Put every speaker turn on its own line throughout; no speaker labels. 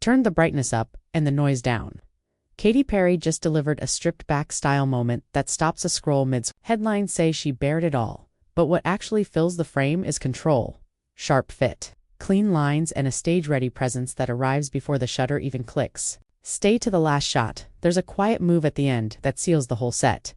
turned the brightness up and the noise down. Katy Perry just delivered a stripped-back style moment that stops a scroll mid. Headlines say she bared it all, but what actually fills the frame is control, sharp fit, clean lines, and a stage-ready presence that arrives before the shutter even clicks. Stay to the last shot. There's a quiet move at the end that seals the whole set.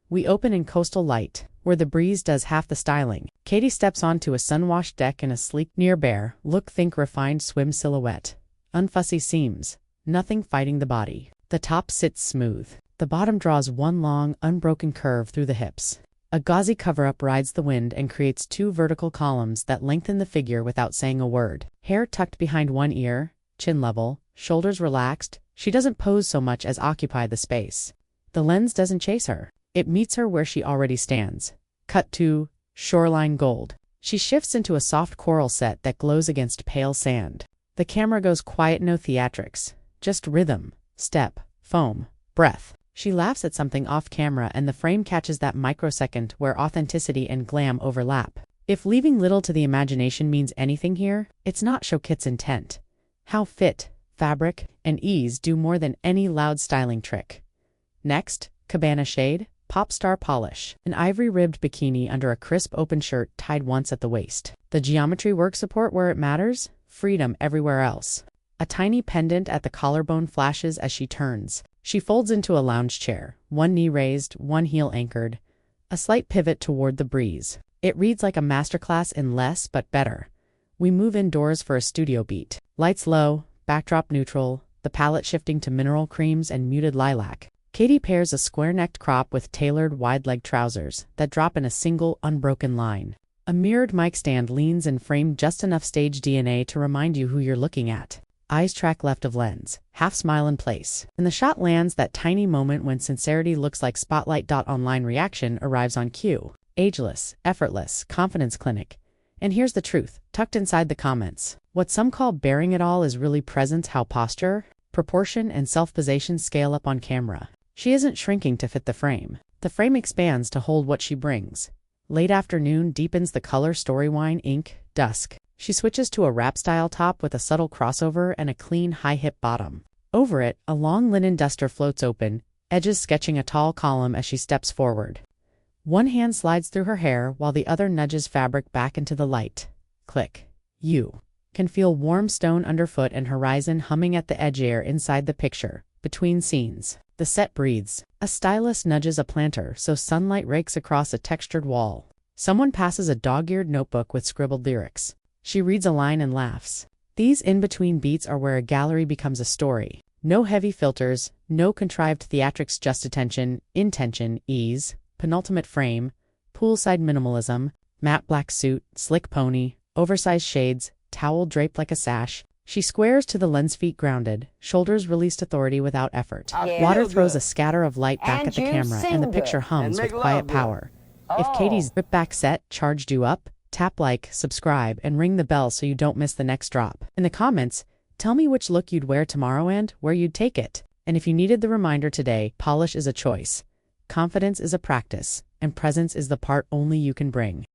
We open in coastal light, where the breeze does half the styling. Katy steps onto a sun-washed deck in a sleek, near-bare look. Think refined swim silhouette. Unfussy seams, nothing fighting the body. The top sits smooth. The bottom draws one long, unbroken curve through the hips. A gauzy cover-up rides the wind and creates two vertical columns that lengthen the figure without saying a word. Hair tucked behind one ear, chin level, shoulders relaxed. She doesn't pose so much as occupy the space. The lens doesn't chase her. It meets her where she already stands. Cut to shoreline gold. She shifts into a soft coral set that glows against pale sand. The camera goes quiet, no theatrics, just rhythm, step, foam, breath. She laughs at something off camera and the frame catches that microsecond where authenticity and glam overlap. If leaving little to the imagination means anything here, it's not show kit's intent. How fit, fabric, and ease do more than any loud styling trick. Next, cabana shade, pop star polish. An ivory-ribbed bikini under a crisp open shirt tied once at the waist. The geometry work support where it matters, freedom everywhere else. A tiny pendant at the collarbone flashes as she turns. She folds into a lounge chair, one knee raised, one heel anchored, a slight pivot toward the breeze. It reads like a masterclass in less but better. We move indoors for a studio beat. Lights low, backdrop neutral, the palette shifting to mineral creams and muted lilac. Katy pairs a square-necked crop with tailored wide-leg trousers that drop in a single, unbroken line. A mirrored mic stand leans and framed just enough stage DNA to remind you who you're looking at. Eyes track left of lens, half smile in place. And the shot lands, that tiny moment when sincerity looks like spotlight. Online reaction arrives on cue. Ageless, effortless, confidence clinic. And here's the truth, tucked inside the comments. What some call bearing it all is really presence, how posture, proportion, and self-possession scale up on camera. She isn't shrinking to fit the frame. The frame expands to hold what she brings. Late afternoon deepens the color, storyline, ink, dusk. She switches to a wrap-style top with a subtle crossover and a clean, high-hip bottom. Over it, a long linen duster floats open, edges sketching a tall column as she steps forward. One hand slides through her hair while the other nudges fabric back into the light. Click. You can feel warm stone underfoot and horizon humming at the edge. Air inside the picture. Between scenes, the set breathes. A stylist nudges a planter so sunlight rakes across a textured wall. Someone passes a dog-eared notebook with scribbled lyrics. She reads a line and laughs. These in-between beats are where a gallery becomes a story. No heavy filters, no contrived theatrics, just attention, intention, ease. Penultimate frame, poolside minimalism, matte black suit, slick pony, oversized shades, towel draped like a sash. She squares to the lens, feet grounded, shoulders released, authority without effort. Water throws a scatter of light back at the camera and the picture hums with quiet power. If Katy's rip-back set charged you up, tap like, subscribe, and ring the bell so you don't miss the next drop. In the comments, tell me which look you'd wear tomorrow and where you'd take it. And if you needed the reminder today, polish is a choice. Confidence is a practice, and presence is the part only you can bring.